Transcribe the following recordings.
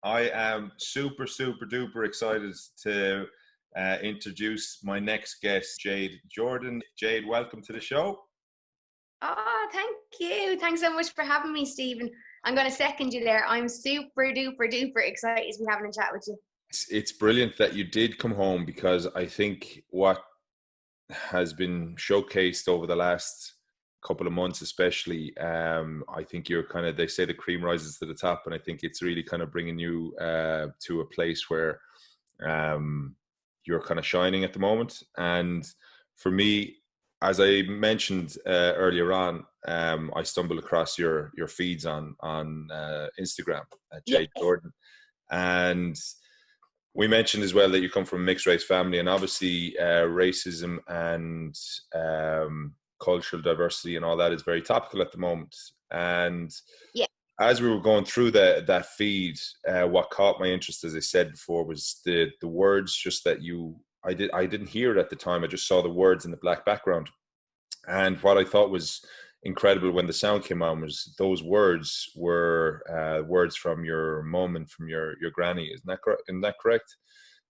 I am super, super duper excited to introduce my next guest, Jade Jordan. Jade, welcome to the show. Oh, thank you. Thanks so much for having me, Stephen. I'm going to second you there. I'm super duper duper excited to be having a chat with you. It's brilliant that you did come home, because I think what has been showcased over the last couple of months, especially, I think you're kind of, they say the cream rises to the top, and I think it's really kind of bringing you to a place where you're kind of shining at the moment. And for me, as I mentioned earlier on, I stumbled across your feeds on Instagram at Jade Jordan, and we mentioned as well that you come from a mixed race family, and obviously racism and cultural diversity and all that is very topical at the moment. And as we were going through that feed, what caught my interest, as I said before, was the words just that I didn't hear it at the time. I just saw the words in the black background. And what I thought was incredible when the sound came on was those words were words from your mum and from your granny. Isn't that correct?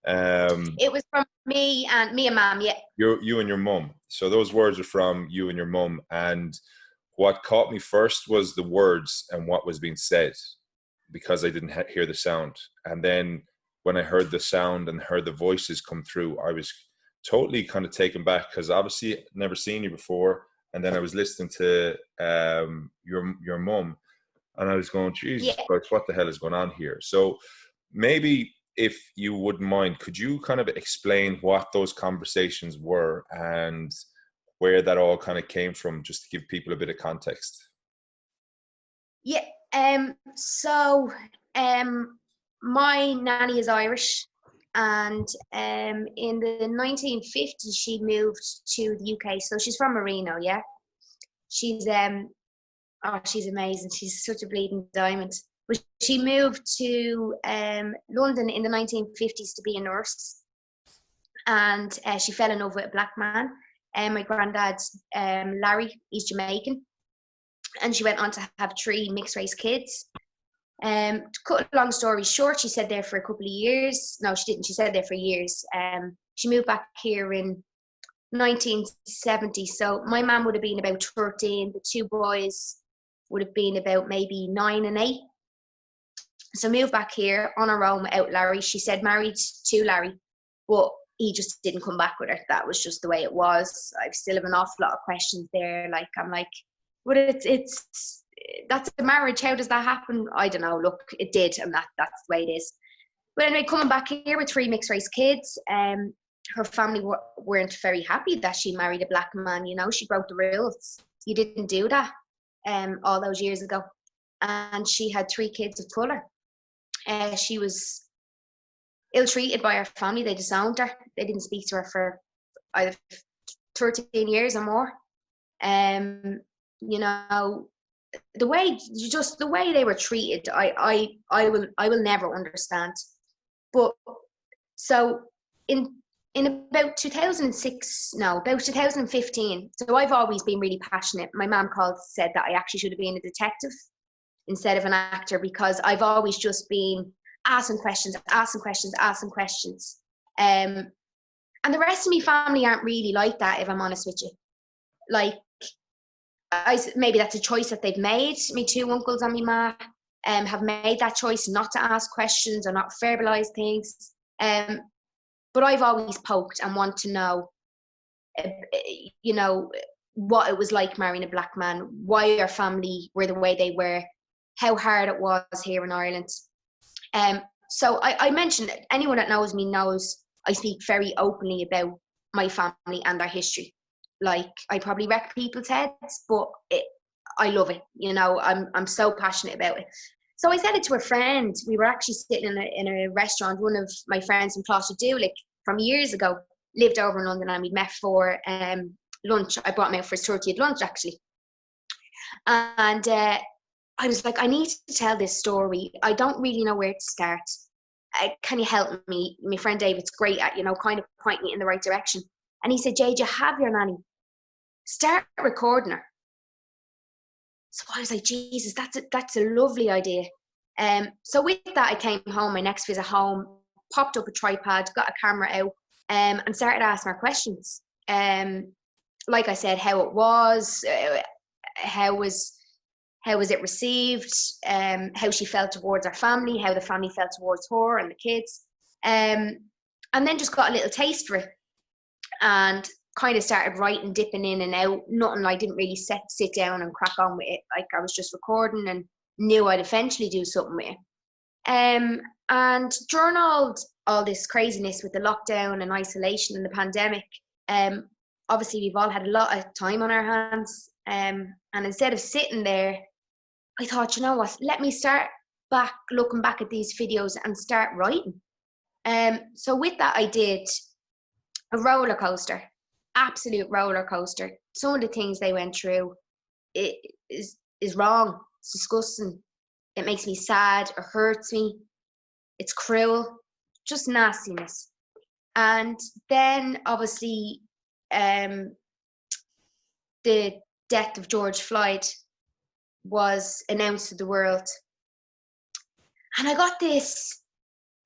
It was from me and mum, yeah. You and your mum. So those words are from you and your mum. And what caught me first was the words and what was being said, because I didn't hear the sound. And then when I heard the sound and heard the voices come through, I was totally kind of taken back, because obviously I'd never seen you before. And then I was listening to your mum, and I was going, Jesus Christ, what the hell is going on here? So maybe, if you wouldn't mind, could you kind of explain what those conversations were and where that all kind of came from, just to give people a bit of context? Yeah. My nanny is Irish, and in the 1950s she moved to the UK. So she's from Marino, yeah. She's she's amazing. She's such a bleeding diamond. But she moved to London in the 1950s to be a nurse, and she fell in love with a black man. My granddad's Larry, he's Jamaican, and she went on to have 3 mixed race kids. To cut a long story short, she stayed there for a couple of years. No, she didn't. She stayed there for years. She moved back here in 1970. So my mum would have been about 13. The 2 boys would have been about maybe 9 and 8. So moved back here on her own without Larry. She said married to Larry, but he just didn't come back with her. That was just the way it was. I still have an awful lot of questions there. Like, I'm like, but that's a marriage. How does that happen? I don't know. Look, it did, and that's the way it is. But anyway, coming back here with 3 mixed race kids, her family weren't very happy that she married a black man. You know, she broke the rules. You didn't do that all those years ago. And she had 3 kids of colour. She was ill-treated by her family. They disowned her. They didn't speak to her for either 13 years or more. You know, the way they were treated, I will never understand. But so in about 2015, so I've always been really passionate. My mum said that I actually should have been a detective instead of an actor, because I've always just been asking questions. And the rest of my family aren't really like that, if I'm honest with you. Like, maybe that's a choice that they've made. My 2 uncles and my ma have made that choice not to ask questions or not verbalise things. But I've always poked and want to know, you know, what it was like marrying a black man, why our family were the way they were, how hard it was here in Ireland. So I mentioned, anyone that knows me knows I speak very openly about my family and their history. Like, I probably wreck people's heads, but I love it. You know, I'm so passionate about it. So I said it to a friend. We were actually sitting in a restaurant. One of my friends in Clontarf from years ago lived over in London, and we'd met for lunch. I brought him out for his 30th lunch, actually. And I was like, I need to tell this story. I don't really know where to start. Can you help me? My friend David's great at, you know, kind of pointing me in the right direction. And he said, Jade, you have your nanny. Start recording her. So I was like, Jesus, that's a lovely idea. So with that, I came home, my next visit home, popped up a tripod, got a camera out, and started asking her questions. Like I said, how it was, how was it received, how she felt towards her family, how the family felt towards her and the kids, and then just got a little taste for it, and kind of started writing, dipping in and out. Nothing, I didn't really sit down and crack on with it. Like, I was just recording and knew I'd eventually do something with it. And during all this craziness with the lockdown and isolation and the pandemic, obviously we've all had a lot of time on our hands. And instead of sitting there, I thought, you know what, let me start looking back at these videos and start writing. So with that, I did a roller coaster, absolute roller coaster. Some of the things they went through, it is wrong. It's disgusting. It makes me sad. It hurts me. It's cruel. Just nastiness. And then obviously, the death of George Floyd was announced to the world. And I got this,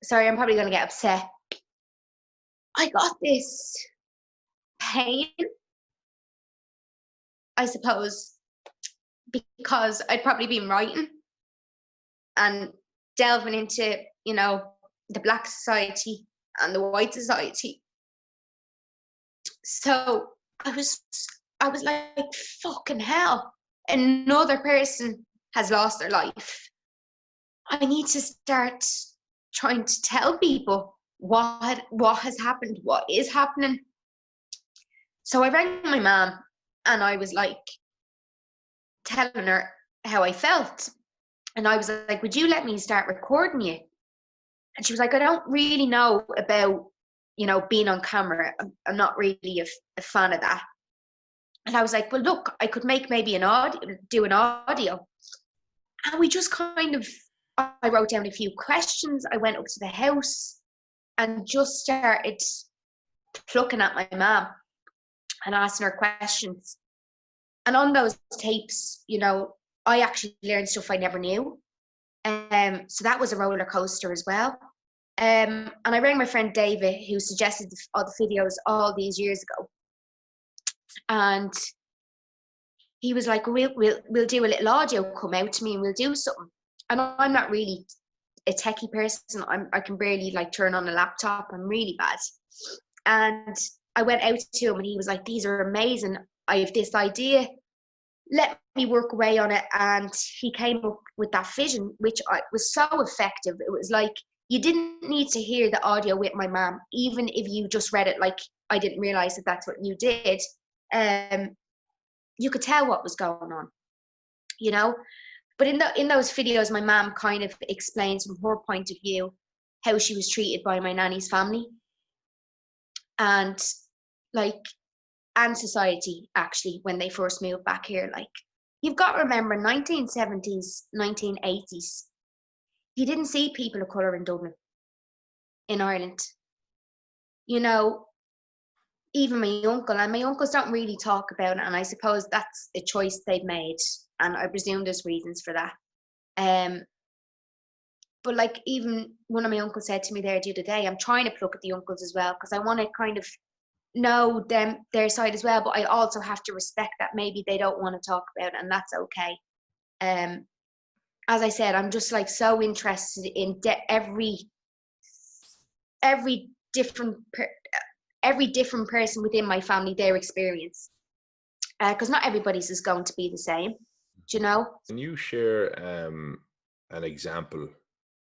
sorry, I'm probably going to get upset. I got this pain, I suppose, because I'd probably been writing and delving into, the Black society and the white society. So I was like, fucking hell, another person has lost their life. I need to start trying to tell people what has happened, what is happening. So I rang my mom and I was like telling her how I felt. And I was like, would you let me start recording you? And she was like, I don't really know about, being on camera. I'm not really a fan of that. And I was like, well, look, I could make maybe do an audio. And we just I wrote down a few questions. I went up to the house and just started plucking at my mom and asking her questions. And on those tapes, I actually learned stuff I never knew. So that was a roller coaster as well. And I rang my friend David, who suggested all the videos all these years ago. And he was like, we'll do a little audio, come out to me and we'll do something. And I'm not really a techie person. I can barely turn on a laptop. I'm really bad. And I went out to him and he was like, these are amazing. I have this idea. Let me work away on it. And he came up with that vision, which was so effective. It was like, you didn't need to hear the audio with my mom, even if you just read it. Like, I didn't realize that that's what you did. You could tell what was going on, But in those videos, my mom kind of explains from her point of view how she was treated by my nanny's family, and society, actually, when they first moved back here. You've got to remember, 1970s, 1980s, you didn't see people of colour in Dublin, in Ireland. Even my uncle, and my uncles don't really talk about it, and I suppose that's a choice they've made, and I presume there's reasons for that. But even one of my uncles said to me there the other day, I'm trying to pluck at the uncles as well, because I want to kind of know their side as well, but I also have to respect that maybe they don't want to talk about it, and that's okay. As I said, I'm just so interested in every different person within my family, their experience, because not everybody's is going to be the same. Can you share an example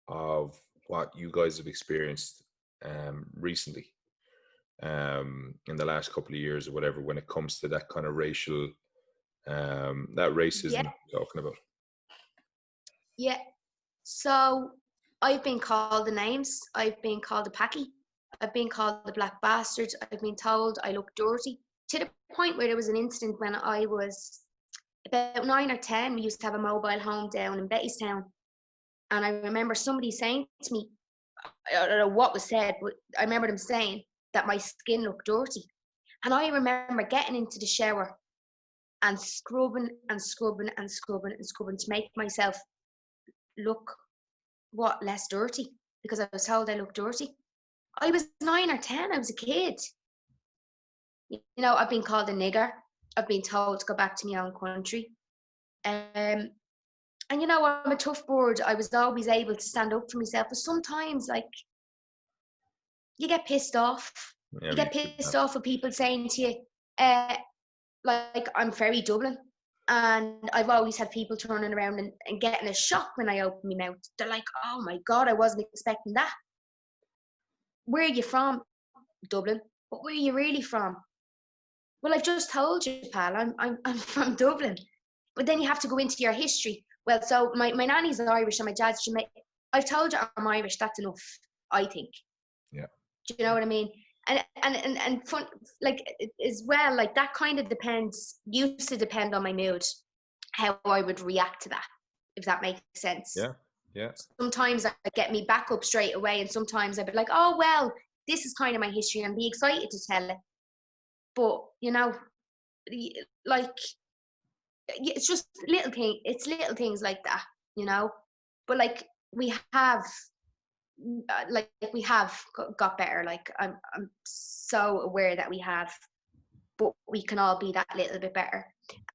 of what you guys have experienced recently, in the last couple of years or whatever, when it comes to that kind of racial, that racism you're talking about? Yeah. So I've been called the names. I've been called a packy. I've been called the black bastard. I've been told I look dirty, to the point where there was an incident when I was about 9 or 10. We used to have a mobile home down in Bettystown. And I remember somebody saying to me, I don't know what was said, but I remember them saying that my skin looked dirty. And I remember getting into the shower and scrubbing and scrubbing and scrubbing and scrubbing to make myself look less dirty, because I was told I looked dirty. I was 9 or 10. I was a kid. You know, I've been called a nigger. I've been told to go back to my own country. Um, and you know, I'm a tough bird. I was always able to stand up for myself. But sometimes, like, you get pissed off. Yeah, You me get too. pissed off with people saying to you, uh, like, I'm very Dublin. And I've always had people turning around and getting a shock when I open my mouth. They're like, oh my God, I wasn't expecting that. Where are you from? Dublin. But where are you really from? Well, I've just told you, pal, I'm from Dublin. But then you have to go into your history. Well, so my nanny's Irish and my dad's Jamaican. I've told you I'm Irish. That's enough, I think. Yeah. Do you know what I mean? And fun, like, as well, like, that kind of depends, used to depend on my mood, how I would react to that, if that makes sense. Yeah. Yeah. Sometimes I get me back up straight away, and sometimes I'd be like, oh, well, this is kind of my history, and be excited to tell it. But, you know, like, it's just little things like that, you know. But like, we have got better. Like, I'm so aware that we have, but we can all be that little bit better.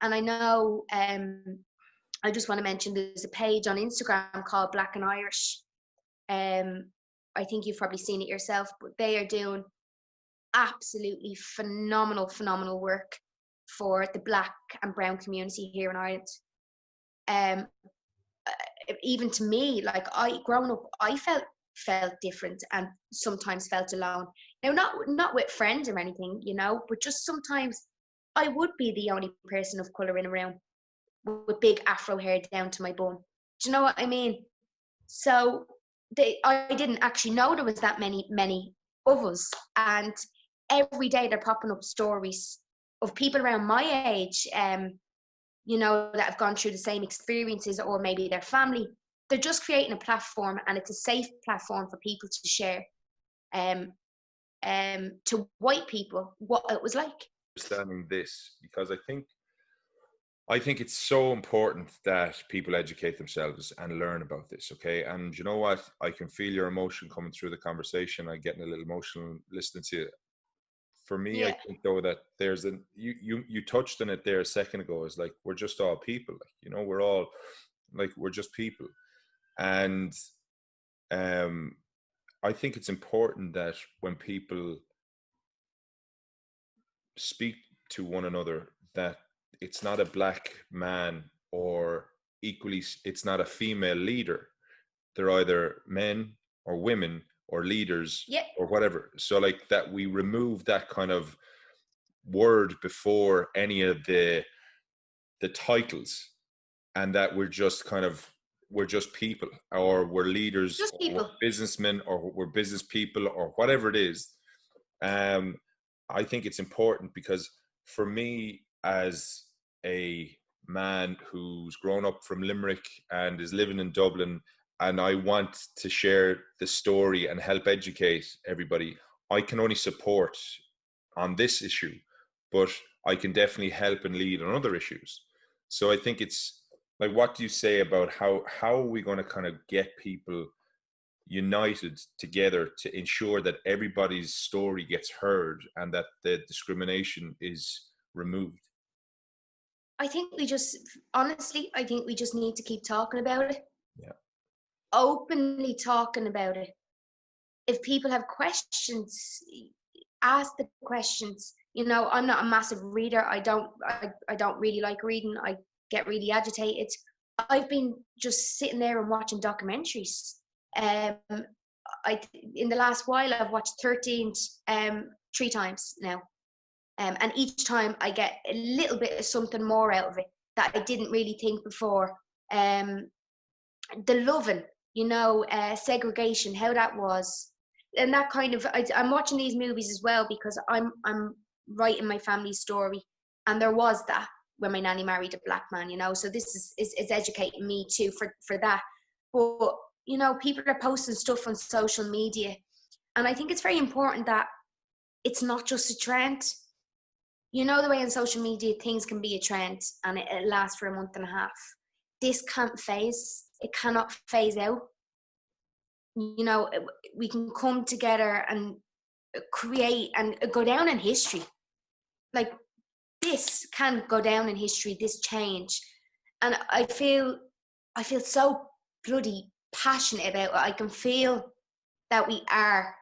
And I know, I just want to mention, there's a page on Instagram called Black and Irish. I think you've probably seen it yourself, but they are doing absolutely phenomenal work for the Black and brown community here in Ireland. Even to me, like, I growing up, I felt different and sometimes felt alone. Now, not with friends or anything, you know, but just sometimes I would be the only person of colour in a room with big afro hair down to my bum. Do you know what I mean? So I didn't actually know there was that many of us, and every day they're popping up stories of people around my age, you know, that have gone through the same experiences, or maybe their family. They're just creating a platform, and it's a safe platform for people to share, to white people, what it was like. Understanding this, because I think it's so important that people educate themselves and learn about this, okay? And you know what? I can feel your emotion coming through the conversation. I'm getting a little emotional listening to you. For me, I Yeah, think though that there's you touched on it there a second ago. Is like, we're just all people. Like, you know, we're all, like, we're just people. And um I think it's important that when people speak to one another, that it's not a black man, or equally it's not a female leader. They're either men or women or leaders yeah, or whatever. So like, that we remove that kind of word before any of the titles, and that we're just people, or we're leaders, just or we're people. businessmen, or we're business people, or whatever it is. um I think it's important, because for me, as a man who's grown up from Limerick and is living in Dublin, and I want to share the story and help educate everybody, I can only support on this issue, but I can definitely help and lead on other issues. So I think it's like, what do you say about how are we going to kind of get people united together to ensure that everybody's story gets heard and that the discrimination is removed? I think we just, honestly, I think we just need to keep talking about it, Yeah. openly talking about it. If people have questions, ask the questions. You know, I'm not a massive reader. I don't really like reading. I get really agitated. I've been just sitting there and watching documentaries. Um, I in the last while I've watched 13 3 times now. And each time I get a little bit of something more out of it that I didn't really think before. Um, the loving, you know, segregation, how that was, and that kind of. I'm watching these movies as well because I'm writing my family's story, and there was that when my nanny married a black man, you know. So this is educating me too for that. But you know, people are posting stuff on social media, and I think it's very important that it's not just a trend. You know, the way on social media things can be a trend and it lasts for a month and a half. This can't phase. It cannot phase out. you know, we can come together and create and go down in history. Like, this can go down in history, this change. And I feel so bloody passionate about it. I can feel that we are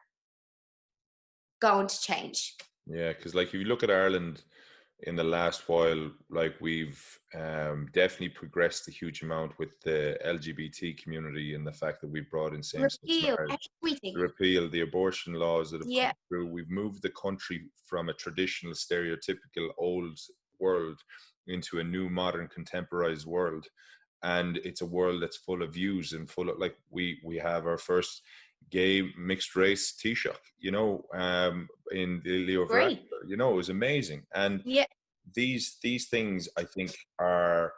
going to change. Yeah, because like if you look at Ireland in the last while, like we've definitely progressed a huge amount with the LGBT community and the fact that we've brought in same-sex Repeal marriage, everything. the repeal, the abortion laws that have come Yeah, through. We've moved the country from a traditional, stereotypical old world into a new, modern, contemporized world. And it's a world that's full of views and full of, like, we have our first gay mixed race Taoiseach, in the Leo great. Varadkar. It was amazing. And Yeah, these things, I think, are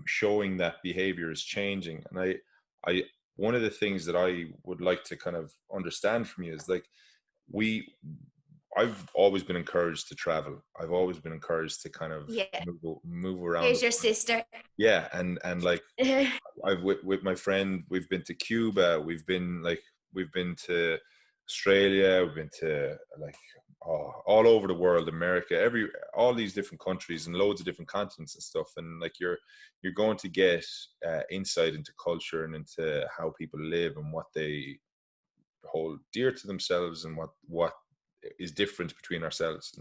showing that behavior is changing. And I one of the things that I would like to kind of understand from you is, like, we I've always been encouraged to travel. I've always been encouraged to kind of yeah. move around. Here's your sister. Yeah, and like I've with my friend, we've been to Cuba, we've been to Australia, we've been to, like, all over the world, America, all these different countries and loads of different continents and stuff. And like you're going to get insight into culture and into how people live and what they hold dear to themselves and what is different between ourselves.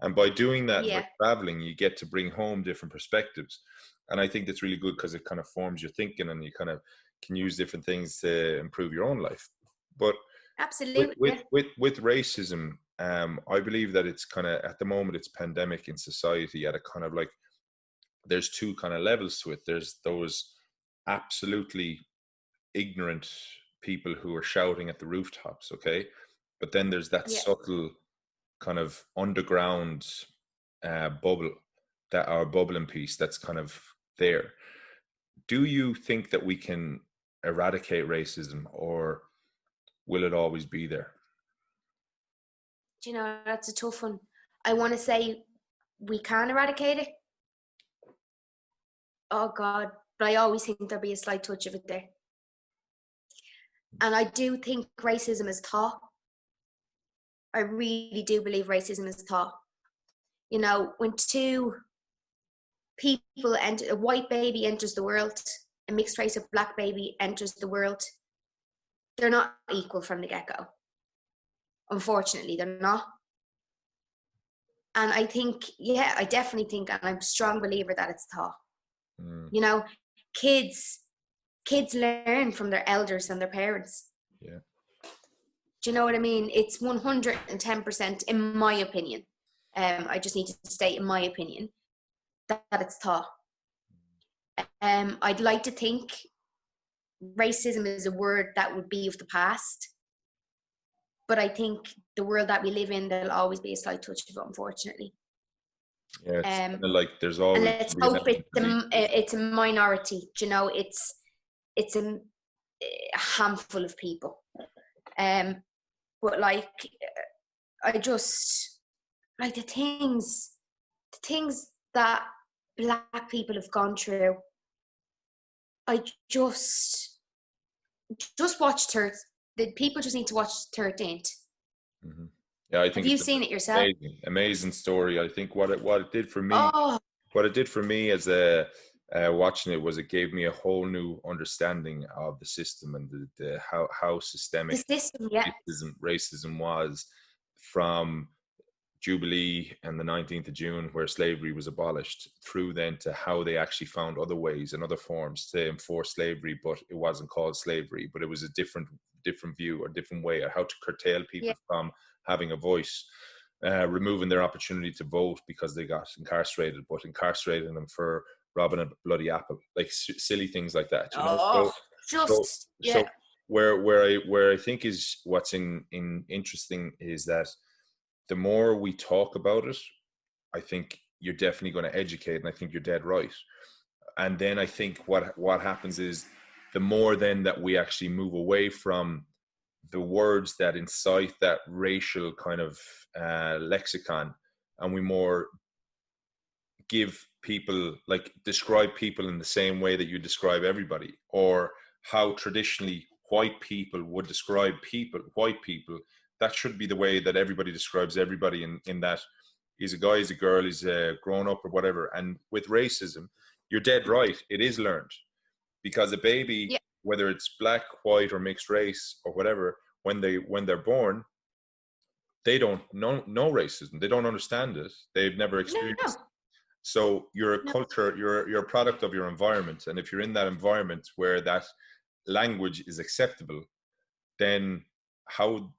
And by doing that, and by Yeah, traveling, you get to bring home different perspectives. And I think that's really good because it kind of forms your thinking and you kind of can use different things to improve your own life. But with absolutely. with Yeah, with, with racism, I believe that it's kind of, at the moment, it's pandemic in society at a kind of like, there's two kind of levels to it. There's those absolutely ignorant people who are shouting at the rooftops, okay? But then there's that yeah. subtle kind of underground bubble, that our bubbling piece that's kind of there. Do you think that we can eradicate racism, or will it always be there? Do you know, that's a tough one. I want to say we can eradicate it. Oh God, but I always think there'll be a slight touch of it there. And I do think racism is taught. I really do believe racism is taught. You know, when two people enter, a white baby enters the world, a mixed race of black baby enters the world, they're not equal from the get-go. Unfortunately, they're not. And I think, yeah, I definitely think, and I'm a strong believer that it's taught. Mm, You know, kids learn from their elders and their parents. yeah. Do you know what I mean? It's 110%, in my opinion. I just need to state, in my opinion, that it's taught. I'd like to think racism is a word that would be of the past, but I think the world that we live in, there'll always be a slight touch of it, unfortunately. Yeah, it's kind Um, of like there's and always let's hope resentment to be. it's a minority. Do you know, it's a handful of people. But like, I just like the things that black people have gone through. I just watch the people just need to watch 13th. Hmm. Yeah, I Have think you it's an seen it yourself? amazing story. I think what it did for me, Oh, as a watching it, was it gave me a whole new understanding of the system and the how the systemic system, yeah, racism was, from Jubilee and the 19th of June, where slavery was abolished, through then to how they actually found other ways and other forms to enforce slavery, but it wasn't called slavery, but it was a different view or different way, or how to curtail yeah, people from having a voice, removing their opportunity to vote because they got incarcerated, but incarcerating them for robbing a bloody apple, like silly things like that, oh, So, just yeah, so where I think is what's in interesting is that the more we talk about it, I think you're definitely going to educate, and I think you're dead right. And then I think what happens is, the more then that we actually move away from the words that incite that racial kind of lexicon, and we more give people, like, describe people in the same way that you describe everybody, or how traditionally white people would describe white people, that should be the way that everybody describes everybody, in that he's a guy, he's a girl, he's a grown up or whatever. And with racism, you're dead right. It is learned, because a baby, Yeah. whether it's black, white, or mixed race or whatever, when they're born, they don't know racism. They don't understand it. They've never experienced No, it. So you're a no. culture, you're a product of your environment. And if you're in that environment where that language is acceptable, then how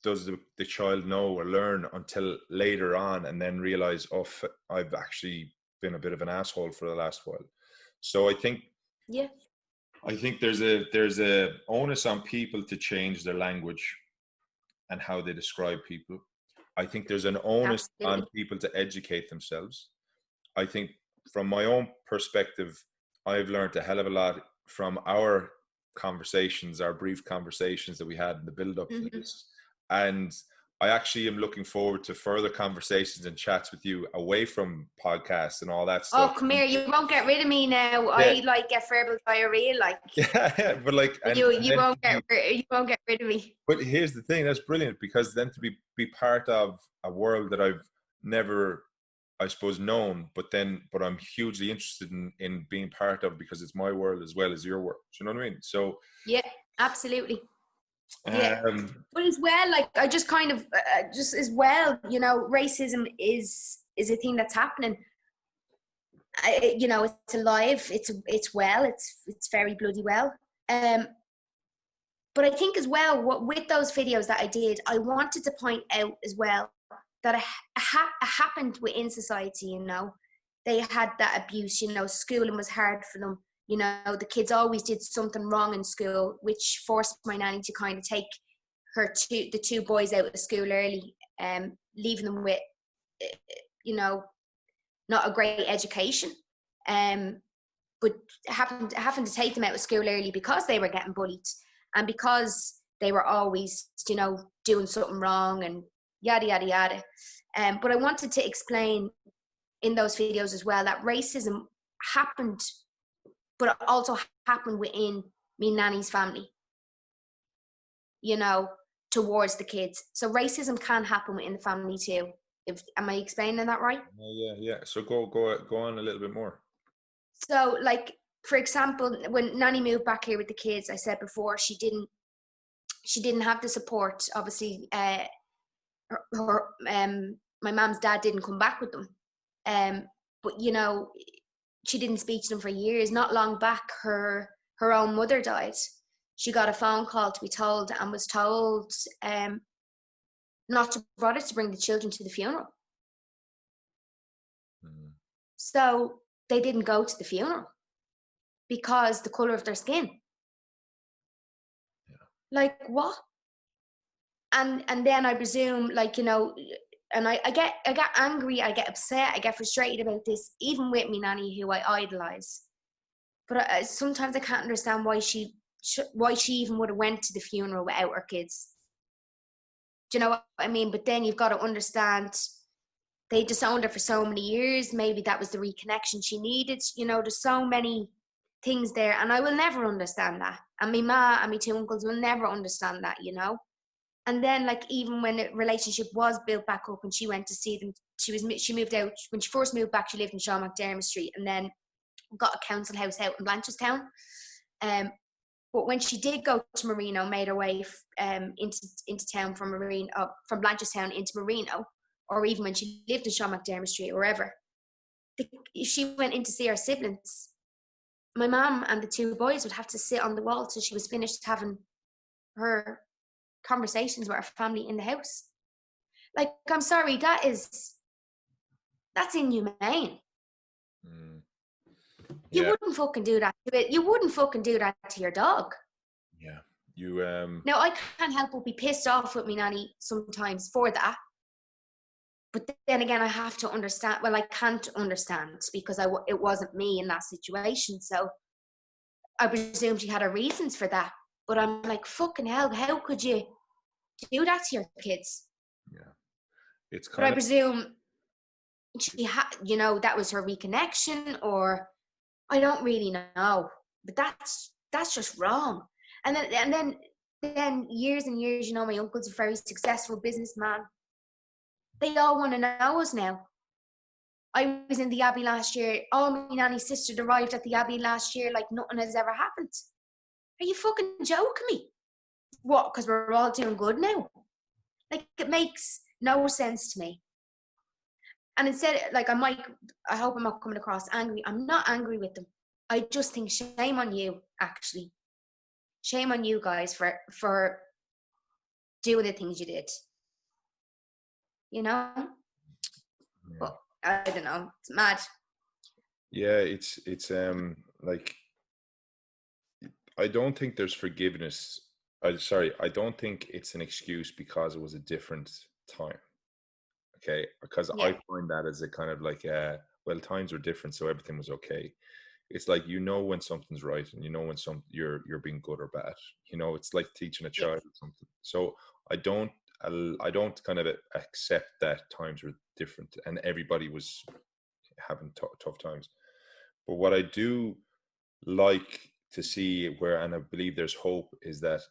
does the child know or learn until later on, and then realize, oh, I've actually been a bit of an asshole for the last while. So I think Yeah. there's a onus on people to change their language and how they describe people. I think there's an onus on Absolutely. people to educate themselves. I think from my own perspective, I've learned a hell of a lot from our conversations, our brief conversations that we had in the build up to this. And I actually am looking forward to further conversations and chats with you away from podcasts and all that Oh, stuff. come here! You won't get rid of me now. Yeah. I like get verbal diarrhea. Like Yeah, but like, you won't get rid of me. But here's the thing, that's brilliant, because then to be part of a world that I've never, I suppose, known, but I'm hugely interested in being part of, because it's my world as well as your world. Do you know what I mean? So Yeah, absolutely. Yeah, but as well, like I just kind of just as well, you know, racism is a thing that's happening. You know, it's alive. It's well. It's very bloody well. But I think as well, with those videos that I did, I wanted to point out as well that it happened within society. You know, they had that abuse. You know, schooling was hard for them. You know, the kids always did something wrong in school, which forced my nanny to kind of take the two boys out of school early, leaving them with, you know, not a great education. But having to take them out of school early because they were getting bullied and because they were always, you know, doing something wrong and yada, yada, yada. But I wanted to explain in those videos as well that racism happened, but it also happened within me nanny's family, you know, towards the kids. So racism can happen within the family too. Am I explaining that right? Yeah. So go on a little bit more. So, like, for example, when nanny moved back here with the kids, I said before, she didn't have the support. Obviously, my mom's dad didn't come back with them. But you know, she didn't speak to them for years. Not long back, her own mother died. She got a phone call to be told, and was told not to bother to bring the children to the funeral. So they didn't go to the funeral because the color of their skin. Yeah. Like what? And then I presume, like, you know, and I get angry, I get upset, I get frustrated about this, even with me nanny, who I idolize. But sometimes I can't understand why she even would have went to the funeral without her kids. Do you know what I mean? But then you've got to understand, they disowned her for so many years. Maybe that was the reconnection she needed. You know, there's so many things there, and I will never understand that. And my ma and my two uncles will never understand that, you know. And then, like, even when the relationship was built back up and she went to see them, she moved out. When she first moved back, she lived in Sean McDermott Street and then got a council house out in Blanchardstown. But when she did go to Marino, made her way into town from Blanchardstown into Marino, or even when she lived in Sean McDermott Street or wherever, she went in to see her siblings. My mum and the two boys would have to sit on the wall till she was finished having her conversations with our family in the house. Like, I'm sorry, that's inhumane. You wouldn't fucking do that to it. You wouldn't fucking do that to your dog. Yeah. Now, I can't help but be pissed off with me nanny sometimes for that. But then again, I have to understand. Well, I can't understand because it wasn't me in that situation. So I presume she had her reasons for that. But I'm like, fucking hell, how could you do that to your kids? Yeah. It's kind but I presume she had, you know, that was her reconnection, or I don't really know. But that's just wrong. And then years and years, you know, my uncle's a very successful businessman. They all want to know us now. I was in the Abbey last year. Oh, my nanny's sister arrived at the Abbey last year like nothing has ever happened. Are you fucking joking me? What? Because we're all doing good now? Like, it makes no sense to me. And instead, like, I hope I'm not coming across angry. I'm not angry with them. I just think shame on you, actually. Shame on you guys for doing the things you did. You know? Yeah. But I don't know. It's mad. Yeah, it's like, I don't think there's forgiveness. I don't think it's an excuse because it was a different time. Okay, because Yeah. I find that as a kind of like, well, times were different, so everything was okay. It's like, you know, when something's right, and you know when you're being good or bad. You know, it's like teaching a Yeah. child or something. So I don't I don't kind of accept that times were different and everybody was having tough times. But what I do like to see, where, and I believe there's hope, is that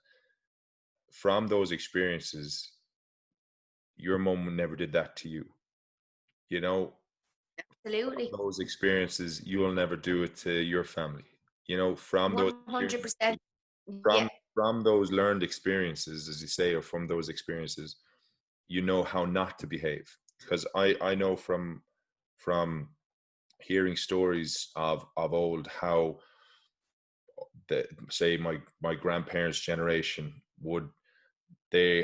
from those experiences, your mom never did that to you. You know, Absolutely. those experiences, you will never do it to your family. You know, from those 100%. Yeah. from those learned experiences, as you say, or from those experiences, you know how not to behave. Because I know from hearing stories of old, how the, say, my grandparents' generation would,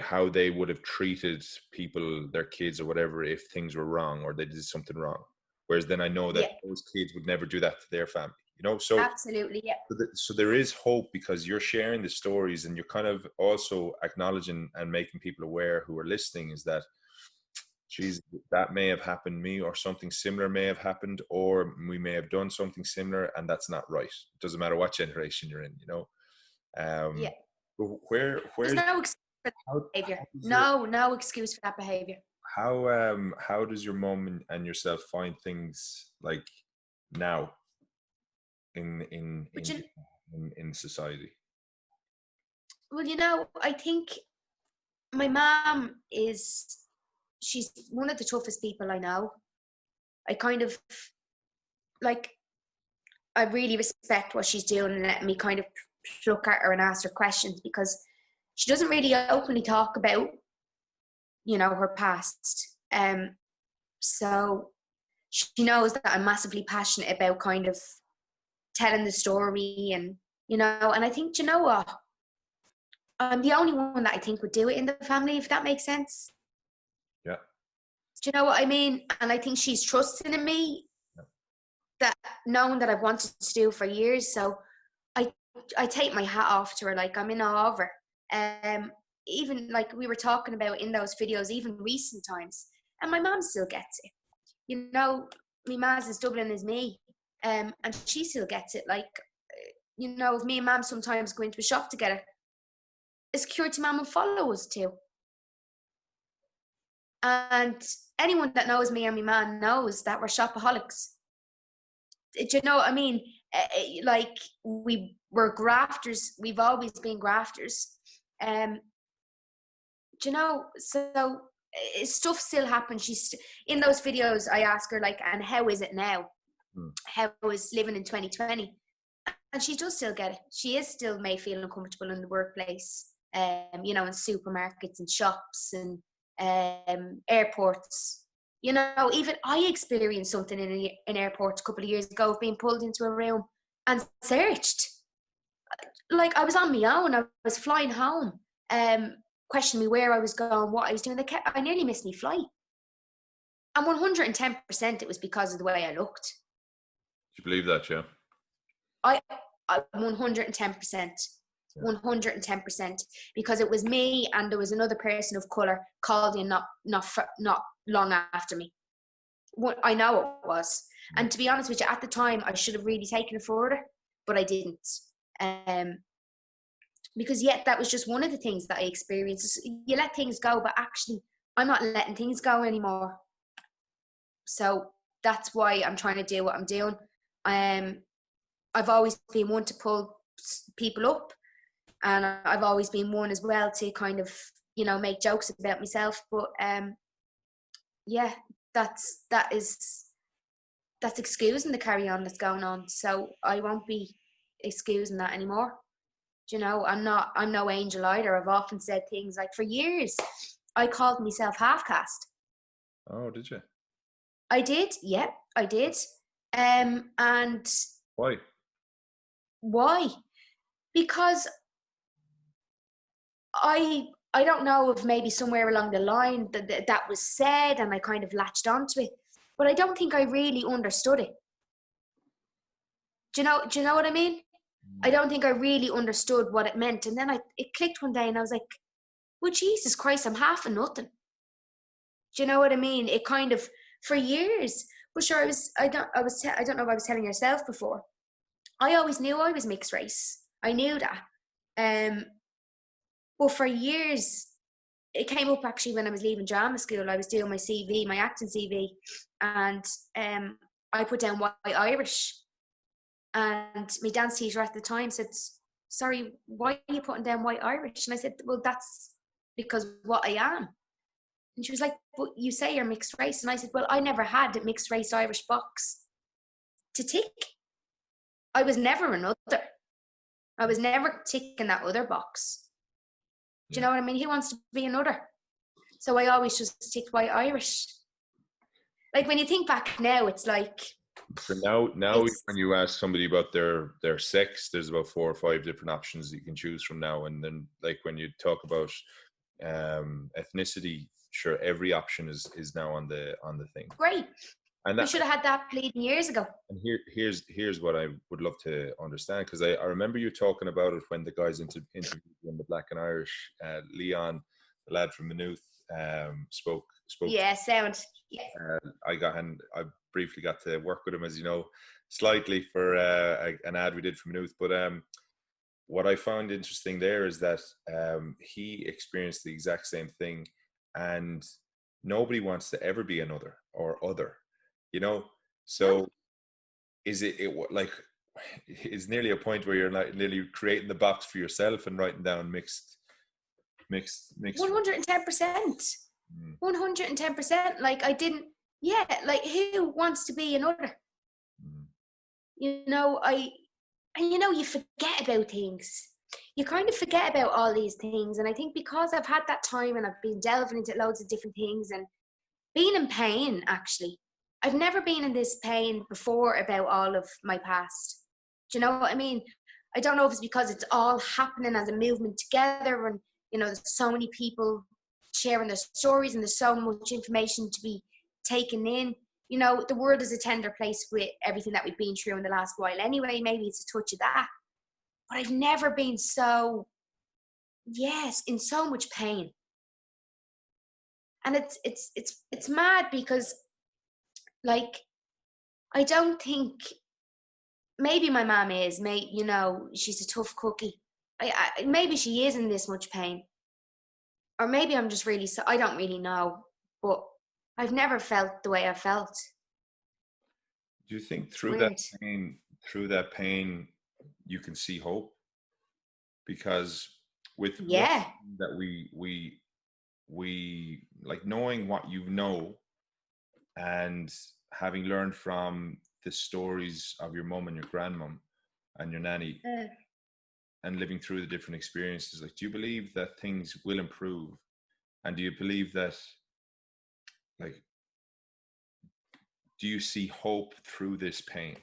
how they would have treated people, their kids or whatever, if things were wrong or they did something wrong. Whereas then I know that Yeah. those kids would never do that to their family. You know, so Absolutely. Yeah. so there is hope, because you're sharing the stories and you're kind of also acknowledging and making people aware who are listening, is that, geez, that may have happened to me, or something similar may have happened, or we may have done something similar, and that's not right. It doesn't matter what generation you're in, you know. Yeah. But There's where's no excuse for that how, behavior. how does your No excuse for that behavior. how does your mom and yourself find things like now in in But in in society? well, you know, I think my mom she's one of the toughest people I know. I kind of like, I really respect what she's doing and letting me kind of look at her and ask her questions, because she doesn't really openly talk about, you know, her past. So she knows that I'm massively passionate about kind of telling the story, and, you know, and I think, you know what? I'm the only one that I think would do it in the family, if that makes sense. Yeah. Do you know what I mean? And I think she's trusting in me, that knowing that I've wanted to do for years. So I I take my hat off to her. Like, I'm in awe of her. Even like we were talking about in those videos, even recent times, and my mom still gets it. You know, my ma's as Dublin as me, and she still gets it. Like, you know, if me and mom sometimes go into a shop together, a security man will follow us too. And anyone that knows me and my man knows that we're shopaholics. Do you know what I mean? Like, we're grafters. We've always been grafters. Do you know? So stuff still happens. She's in those videos. I ask her, like, and how is it now? How is living in 2020? And she does still get it. She is still may feel uncomfortable in the workplace. You know, in supermarkets and shops and airports. You know, even I experienced something in an airport a couple of years ago of being pulled into a room and searched. Like, I was on my own. I was flying home, questioning me where I was going, what I was doing. I nearly missed my flight. And 110% it was because of the way I looked. Do you believe that? Yeah. I 110%. 110%, because it was me and there was another person of color called in not long after me. I know it was, and to be honest with you, at the time I should have really taken it further, but I didn't. Because yet that was just one of the things that I experienced. You let things go, but actually I'm not letting things go anymore. So that's why I'm trying to do what I'm doing. I've always been one to pull people up. And I've always been one as well to kind of, you know, make jokes about myself. But yeah, that's excusing the carry on that's going on. So I won't be excusing that anymore. Do you know, I'm no angel either. I've often said things like, for years, I called myself half caste. Oh, did you? I did, yeah, I did. And Why? why? Because I don't know if maybe somewhere along the line that was said and I kind of latched onto it, but I don't think I really understood it. Do you know what I mean? I don't think I really understood what it meant. And then it clicked one day and I was like, well, Jesus Christ, I'm half and nothing. Do you know what I mean? It kind of, for years, but sure, I don't know if I was telling yourself before. I always knew I was mixed race. I knew that. But for years, it came up actually when I was leaving drama school. I was doing my CV, my acting CV, and I put down white Irish. And my dance teacher at the time said, sorry, why are you putting down white Irish? And I said, well, that's because what I am. And she was like, but you say you're mixed race. And I said, well, I never had a mixed race Irish box to tick. I was never another. I was never ticking that other box. Do you know what I mean? Who wants to be another? So I always just ticked white Irish. Like when you think back now, it's like. So now when you ask somebody about their sex, there's about 4 or 5 different options that you can choose from now. And then like when you talk about ethnicity, sure, every option is now on the thing. Great. And we should have had that bleeding years ago. And here's what I would love to understand, because I remember you talking about it when the guys interviewed in the Black and Irish. Leon, the lad from Maynooth, spoke. Yeah, sound. Yeah. I briefly got to work with him, as you know, slightly for an ad we did for Maynooth. But what I found interesting there is that he experienced the exact same thing, and nobody wants to ever be another or other. You know, so is it like it's nearly a point where you're like nearly creating the box for yourself and writing down mixed 110%. 110%. Like I didn't, yeah, like who wants to be another? You know, you forget about things. You kind of forget about all these things. And I think because I've had that time and I've been delving into loads of different things and being in pain, actually. I've never been in this pain before about all of my past. Do you know what I mean? I don't know if it's because it's all happening as a movement together and, you know, there's so many people sharing their stories and there's so much information to be taken in. You know, the world is a tender place with everything that we've been through in the last while anyway. Maybe it's a touch of that. But I've never been in so much pain. And it's mad because, like, I don't think, maybe my mom is, you know, she's a tough cookie. Maybe she is in this much pain. Or maybe I'm just really, I don't really know. But I've never felt the way I felt. Do you think through that pain, you can see hope? Because with that we like knowing what you know and having learned from the stories of your mum and your grandmum and your nanny and living through the different experiences, like, do you believe that things will improve? And do you believe that, like, do you see hope through this pain?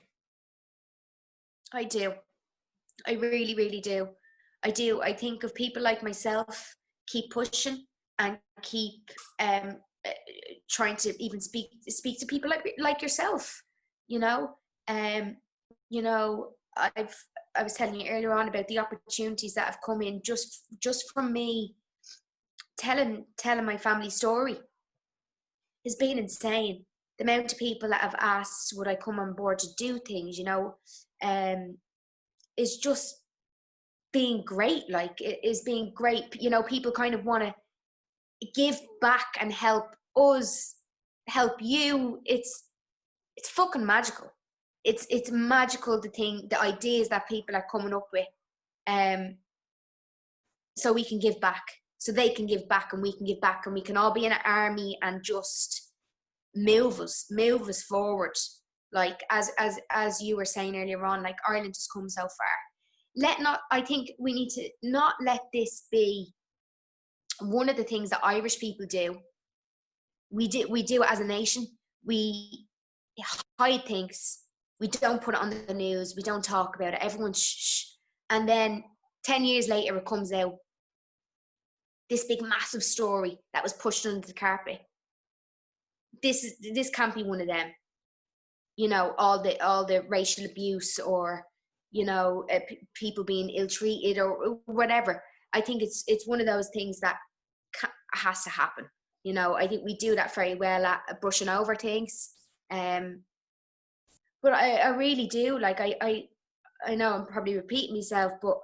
I do. I really, really do. I do. I think of people like myself keep pushing and keep trying to even speak to people like yourself. You know, you know, I was telling you earlier on about the opportunities that have come in just from me telling my family story has been insane. The amount of people that have asked would I come on board to do things, you know, is just being great. Like, it is being great. You know, people kind of want to give back and help us, help you. It's fucking magical. It's magical, the ideas that people are coming up with. so we can give back, so they can give back, and we can give back, and we can all be in an army and just move us forward. Like as you were saying earlier on, like Ireland has come so far. I think we need to not let this be one of the things that Irish people do. We do it as a nation. We hide things. We don't put it on the news. We don't talk about it. Everyone's shh. And then 10 years later, it comes out. This big, massive story that was pushed under the carpet. This can't be one of them. You know, all the racial abuse, or, you know, people being ill-treated or whatever. I think it's one of those things that has to happen. You know, I think we do that very well at brushing over things. But I really do. Like, I know I'm probably repeating myself, but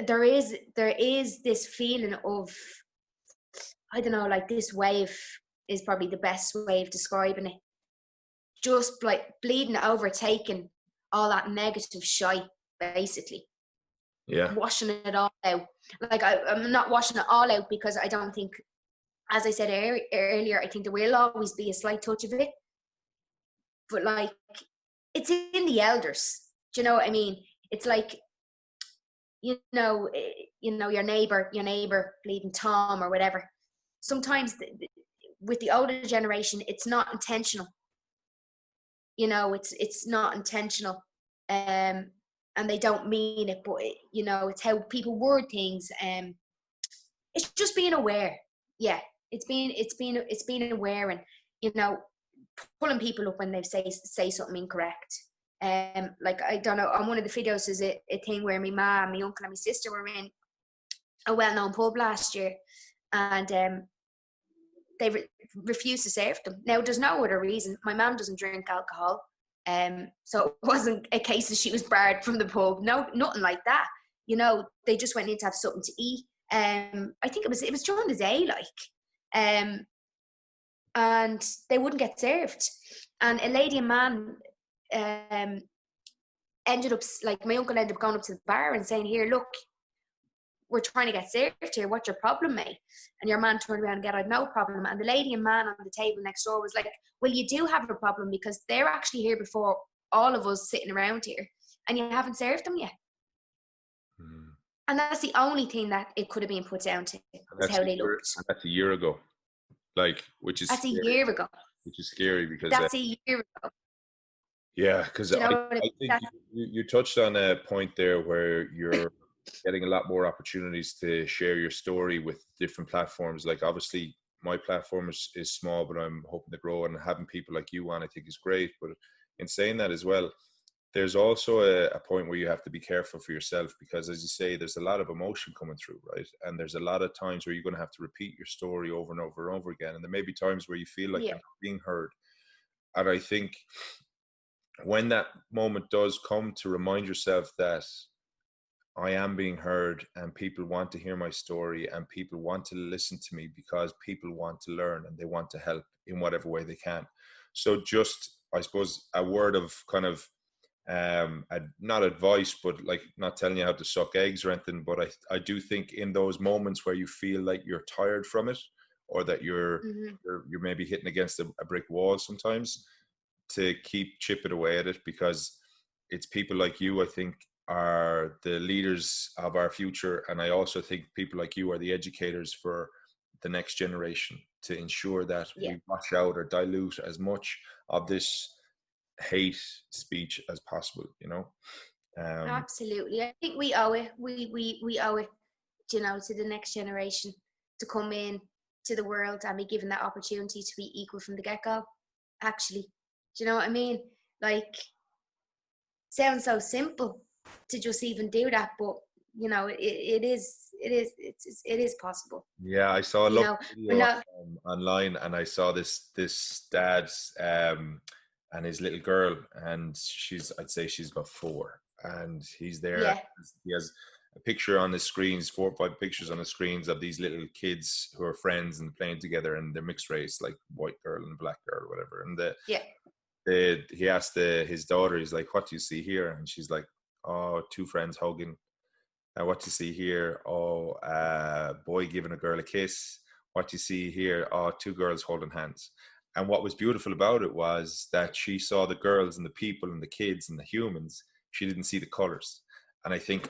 there is this feeling of, I don't know, like this wave is probably the best way of describing it. Just like bleeding over, taking all that negative shite, basically. Yeah. Washing it all out. Like, I'm not washing it all out, because I don't think, as I said earlier, I think there will always be a slight touch of it. But like, it's in the elders. Do you know what I mean? It's like, you know, your neighbor bleeding Tom or whatever. Sometimes with the older generation, it's not intentional. You know, it's not intentional, and they don't mean it, but you know, it's how people word things. It's just being aware. Yeah, it's being aware, and, you know, pulling people up when they say something incorrect. Like, I don't know, on one of the videos is a thing where my mum, my uncle, and my sister were in a well-known pub last year, and they refused to serve them. Now, there's no other reason. My mum doesn't drink alcohol, so it wasn't a case that she was barred from the pub. No, nothing like that. You know, they just went in to have something to eat. I think it was during the day, like, and they wouldn't get served. And a lady and man ended up, like, my uncle ended up going up to the bar and saying, "Here, look, we're trying to get served here. What's your problem, mate?" And your man turned around and said, "I've no problem." And the lady and man on the table next door was like, "Well, you do have a problem, because they're actually here before all of us sitting around here, and you haven't served them yet." Mm. And that's the only thing that it could have been put down to, is how they looked. That's a year ago. Like, that's scary. A year ago. Which is scary, because that's a year ago. Yeah, because I think you touched on a point there where you're getting a lot more opportunities to share your story with different platforms. Like, obviously my platform is small, but I'm hoping to grow, and having people like you on, I think, is great. But in saying that as well, there's also a point where you have to be careful for yourself, because, as you say, there's a lot of emotion coming through, right? And there's a lot of times where you're going to have to repeat your story over and over and over again. And there may be times where you feel like you're not being heard. And I think when that moment does come, to remind yourself that I am being heard, and people want to hear my story, and people want to listen to me, because people want to learn and they want to help in whatever way they can. So just, I suppose, a word of kind of, not advice, but like, not telling you how to suck eggs or anything, but I do think in those moments where you feel like you're tired from it, or that you're maybe hitting against a brick wall sometimes, to keep chipping away at it, because it's people like you, I think, are the leaders of our future. And I also think people like you are the educators for the next generation, to ensure that we wash out or dilute as much of this hate speech as possible, you know. Absolutely. I think we owe it. We owe it, you know, to the next generation, to come in to the world and be given that opportunity to be equal from the get-go, actually. Do you know what I mean? Like, sounds so simple to just even do that, but, you know, it is possible. Yeah, I saw a lot video online, and I saw this dad and his little girl, and I'd say she's about 4, and he's there. Yeah. He has a picture on the screens, 4 or 5 pictures on the screens of these little kids who are friends and playing together, and they're mixed race, like white girl and black girl, or whatever. And he asked his daughter, he's like, "What do you see here?" And she's like, "Oh, 2 friends hugging." What you see here, boy giving a girl a kiss. What you see here, two girls holding hands. And what was beautiful about it was that she saw the girls and the people and the kids and the humans. She didn't see the colors. And I think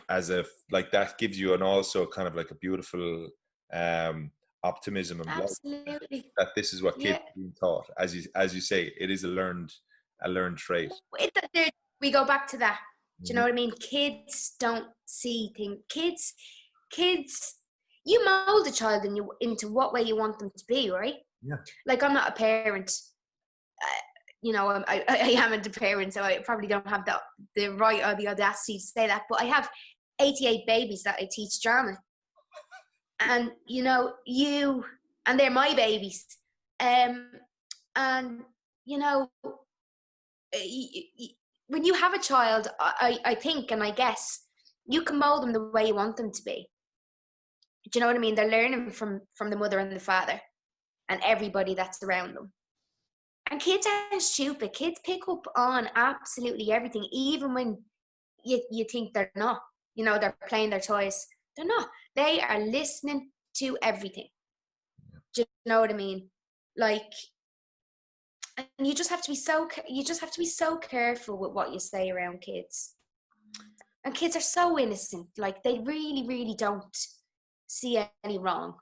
like that gives you an also kind of like a beautiful um, optimism and love Absolutely. that this is what kids Yeah. are being taught. As you say, it is a learned trait. We go back to that. Do you know Mhm. what I mean? Kids don't see things. Kids, you mold a child into what way you want them to be, right? Yeah. Like, I'm not a parent. I am a parent, so I probably don't have the right or the audacity to say that. But I have 88 babies that I teach drama, and and they're my babies. And you know, when you have a child, I think, and I guess, you can mold them the way you want them to be. Do you know what I mean? They're learning from the mother and the father and everybody that's around them. And kids are stupid. Kids pick up on absolutely everything, even when you think they're not. They're playing their toys. They're not. They are listening to everything. Do you know what I mean? Like, and you just have to be so careful with what you say around kids. And kids are so innocent. Like, they really, really don't see any wrong.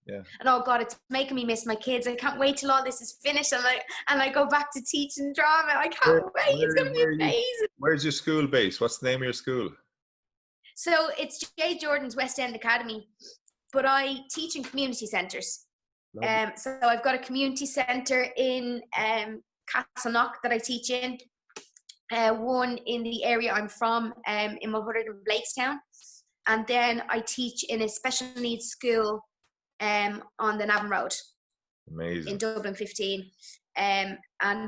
Yeah. And oh God, it's making me miss my kids. I can't wait till all this is finished and I go back to teaching drama. I can't wait. It's gonna be amazing. Where's your school base? What's the name of your school? So it's Jade Jordan's West End Academy, but I teach in community centres. So I've got a community centre in Castleknock that I teach in. One in the area I'm from, in Mulhuddard and Blakestown, and then I teach in a special needs school on the Navan Road. Amazing. In Dublin 15. And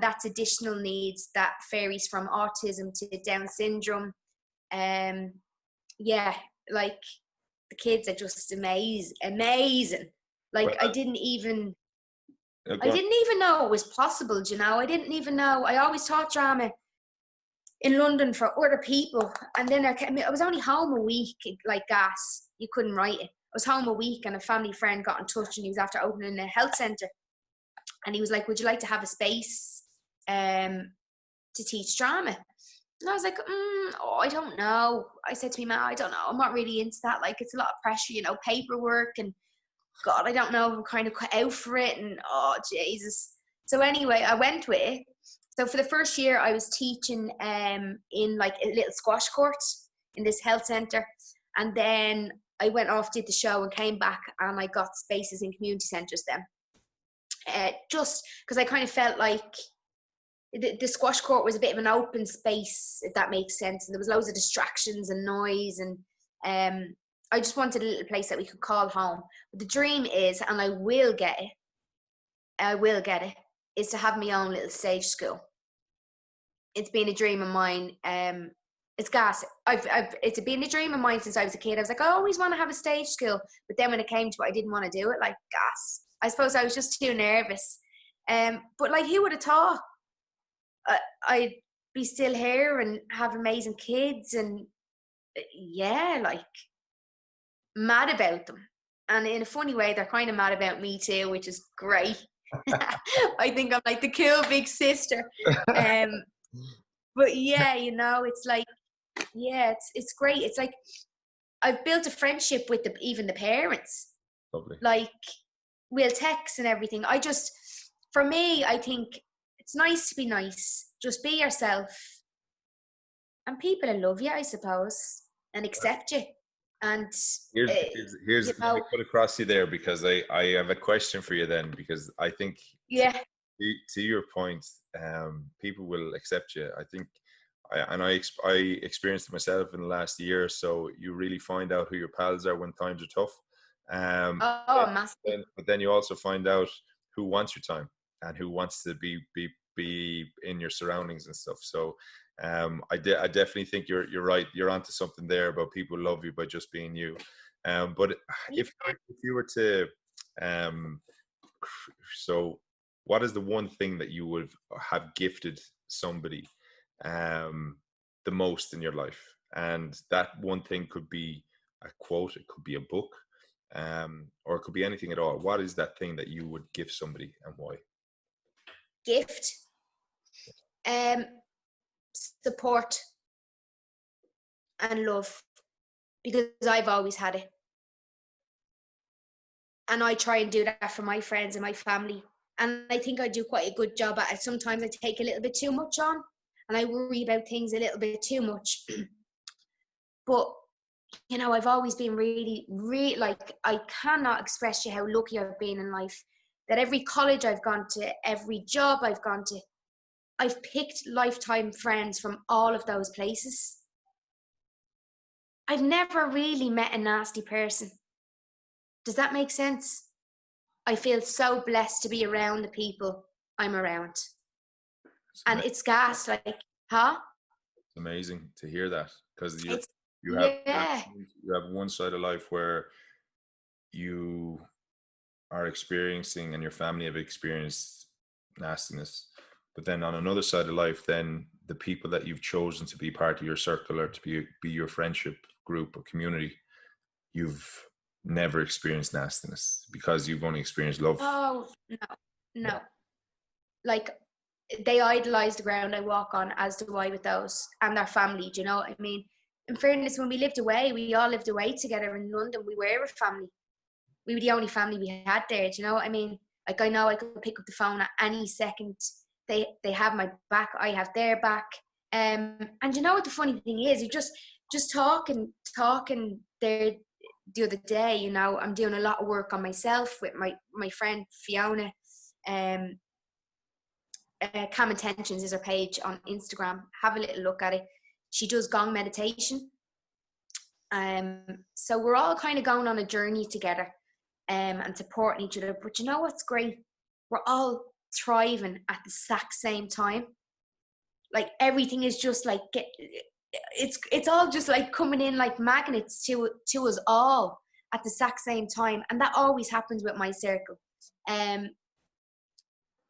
that's additional needs that varies from autism to Down syndrome. Yeah, like, the kids are just amazing. Like, I didn't even know it was possible, I didn't even know. I always taught drama in London for other people, and then I was only home a week, like gas. You couldn't write it. I was home a week, and a family friend got in touch, and he was after opening a health centre. And he was like, would you like to have a space to teach drama? And I was like, I don't know. I said to my mum, I don't know. I'm not really into that. Like, it's a lot of pressure, paperwork. And God, I don't know if I'm kind of cut out for it. And oh, Jesus. So anyway, I went with it. So for the first year, I was teaching in like a little squash court in this health centre. And then I went off, did the show, and came back, and I got spaces in community centres then. Just because I kind of felt like the squash court was a bit of an open space, if that makes sense, and there was loads of distractions and noise, and I just wanted a little place that we could call home. But the dream is, and I will get it, is to have my own little stage school. It's been a dream of mine. It's gas. It's been a dream of mine since I was a kid. I was like, I always want to have a stage school, but then when it came to it, I didn't want to do it. Like, gas. I suppose I was just too nervous. But like, who would have thought I'd be still here and have amazing kids, and yeah, like, mad about them. And in a funny way, they're kind of mad about me too, which is great. I think I'm like the cool big sister. But yeah, it's like, yeah, it's great. It's like I've built a friendship with even the parents. Lovely. Like, we'll text and everything. For me, I think it's nice to be nice. Just be yourself. And people will love you, I suppose, and accept you. And Here's let me put across you there, because I have a question for you then, because I think, yeah, to your point, people will accept you. I think, I experienced it myself in the last year or so. You really find out who your pals are when times are tough. massive. But then you also find out who wants your time and who wants to be in your surroundings and stuff. So I definitely think you're right. You're onto something there about people love you by just being you. But if you were to, so what is the one thing that you would have gifted somebody the most in your life? And that one thing could be a quote, it could be a book, or it could be anything at all. What is that thing that you would give somebody, and why? Gift, support, and love, because I've always had it. And I try and do that for my friends and my family. And I think I do quite a good job at it. Sometimes I take a little bit too much on, and I worry about things a little bit too much. But, you know, I've always been really, really, like, I cannot express to you how lucky I've been in life. That every college I've gone to, every job I've gone to, I've picked lifetime friends from all of those places. I've never really met a nasty person. Does that make sense? I feel so blessed to be around the people I'm around. And it's gas, like, huh? It's amazing to hear that, because you yeah. have one side of life where you are experiencing and your family have experienced nastiness, but then on another side of life, then the people that you've chosen to be part of your circle or to be your friendship group or community, you've never experienced nastiness because you've only experienced love. Oh, no. Like, they idolize the ground I walk on, as do I with those, and their family. Do you know what I mean? In fairness, when we lived away, we all lived away together in London. We were a family. We were the only family we had there. Do you know what I mean? Like, I know I could pick up the phone at any second. They have my back. I have their back. And you know what the funny thing is? You just talking there the other day. You know, I'm doing a lot of work on myself with my friend Fiona. Calm Intentions is her page on Instagram. Have a little look at it. She does gong meditation. So we're all kind of going on a journey together, and supporting each other. But you know what's great? We're all thriving at the exact same time. Like, everything is just like it's all just like coming in like magnets to us all at the exact same time, and that always happens with my circle.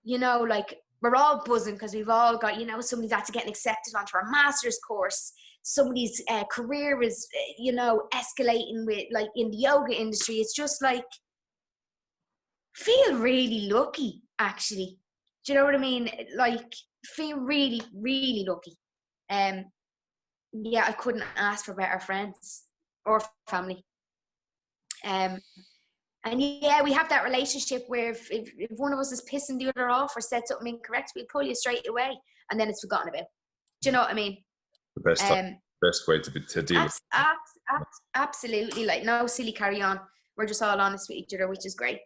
You know, like, we're all buzzing because we've all got, you know, somebody's after getting accepted onto our master's course. Somebody's career is, you know, escalating with, like, in the yoga industry. It's just like, feel really lucky, actually. Do you know what I mean? Like, feel really, really lucky. Yeah, I couldn't ask for better friends or family. And yeah, we have that relationship where if one of us is pissing the other off or said something incorrect, we'll pull you straight away, and then it's forgotten about. Do you know what I mean? The best way to deal with it. Absolutely. Like, no silly carry on. We're just all honest with each other, which is great.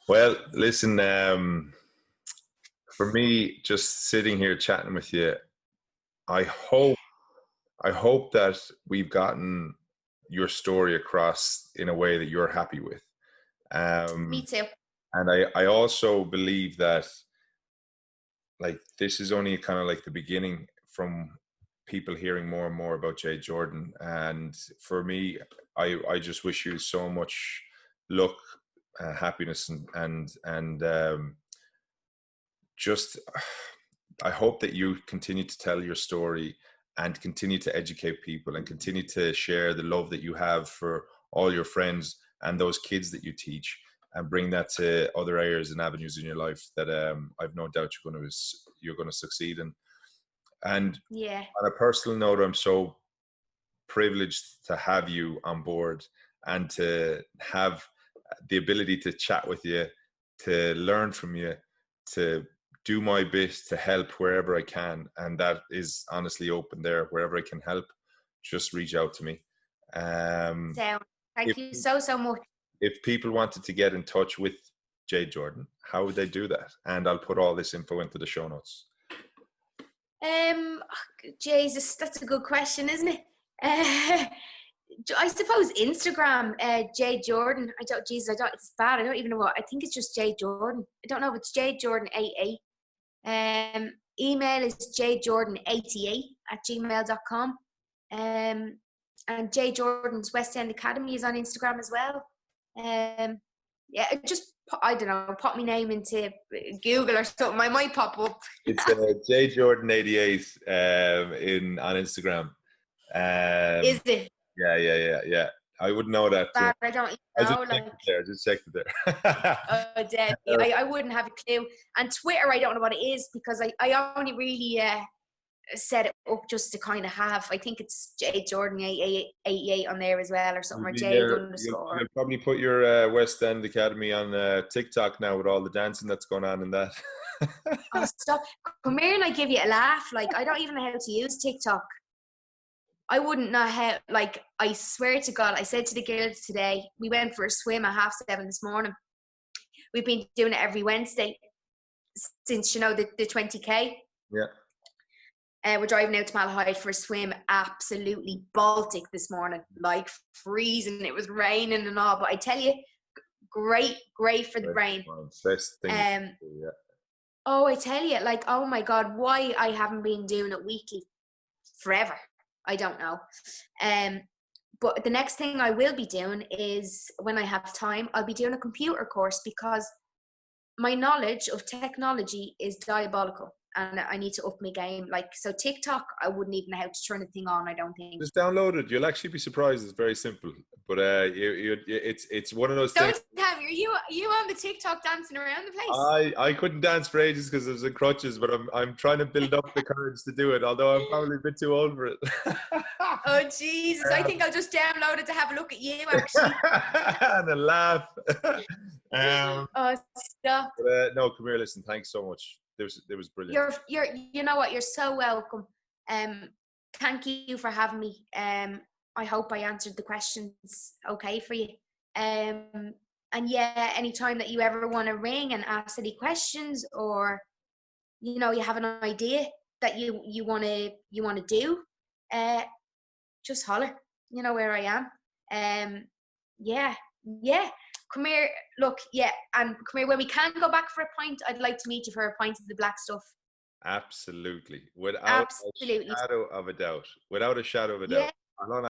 Well, listen, for me, just sitting here chatting with you, I hope that we've gotten your story across in a way that you're happy with. Me too. And I also believe that, like, this is only kind of like the beginning from people hearing more and more about Jade Jordan. And for me, I just wish you so much luck, happiness, and just, I hope that you continue to tell your story and continue to educate people and continue to share the love that you have for all your friends and those kids that you teach, and bring that to other areas and avenues in your life that I've no doubt you're going to succeed in. And yeah, on a personal note, I'm so privileged to have you on board and to have the ability to chat with you, to learn from you, to do my bit to help wherever I can. And that is honestly open there. Wherever I can help, just reach out to me. Thank you so much. If people wanted to get in touch with Jade Jordan, how would they do that? And I'll put all this info into the show notes. Jesus, that's a good question, isn't it? I suppose Instagram, Jade Jordan. It's bad. I don't even know what. I think it's just Jade Jordan. I don't know if it's Jade Jordan 88. Email is jadejordan88@gmail.com. And Jade Jordan's West End Academy is on Instagram as well. Yeah, just, I don't know, pop my name into Google or something. I might pop up. It's Jade Jordan 88 on Instagram. Is it? Yeah. I wouldn't know that. Bad, I don't even I just know. checked Like, it there. Just checked it there. dead. I wouldn't have a clue. And Twitter, I don't know what it is because I only really set it up just to kind of have. I think it's Jade Jordan 88 on there as well, or something, or Jade underscore. You'll probably put your West End Academy on TikTok now with all the dancing that's going on in that. Oh, stop. Come here and I give you a laugh. Like, I don't even know how to use TikTok. I wouldn't know how, like, I swear to God, I said to the girls today, we went for a swim at 7:30 this morning. We've been doing it every Wednesday since, you know, the 20K. Yeah. We're driving out to Malahide for a swim, absolutely Baltic this morning, like freezing. It was raining and all, but I tell you, great for the brain. Best thing. Yeah. Oh, I tell you, like, oh my God, why I haven't been doing it weekly forever, I don't know. But the next thing I will be doing is, when I have time, I'll be doing a computer course, because my knowledge of technology is diabolical. And I need to up my game. Like, so TikTok, I wouldn't even know how to turn the thing on, I don't think. Just download it. You'll actually be surprised. It's very simple. But it's one of those Don't things. tell me, are you on the TikTok dancing around the place? I couldn't dance for ages because I was in crutches, but I'm trying to build up the courage to do it, although I'm probably a bit too old for it. Oh, Jesus. I think I'll just download it to have a look at you, actually. And a laugh. Oh, stop. But, no, come here, listen, thanks so much. It was brilliant. You know what? You're so welcome. Thank you for having me. I hope I answered the questions okay for you. And yeah, anytime that you ever want to ring and ask any questions, or, you know, you have an idea that you want to do, just holler. You know where I am. Yeah. Come here. Look, yeah, and come here when we can go back for a pint. I'd like to meet you for a pint of the black stuff. Absolutely, without Absolutely. a shadow of a doubt. Without a shadow of a doubt. Yeah.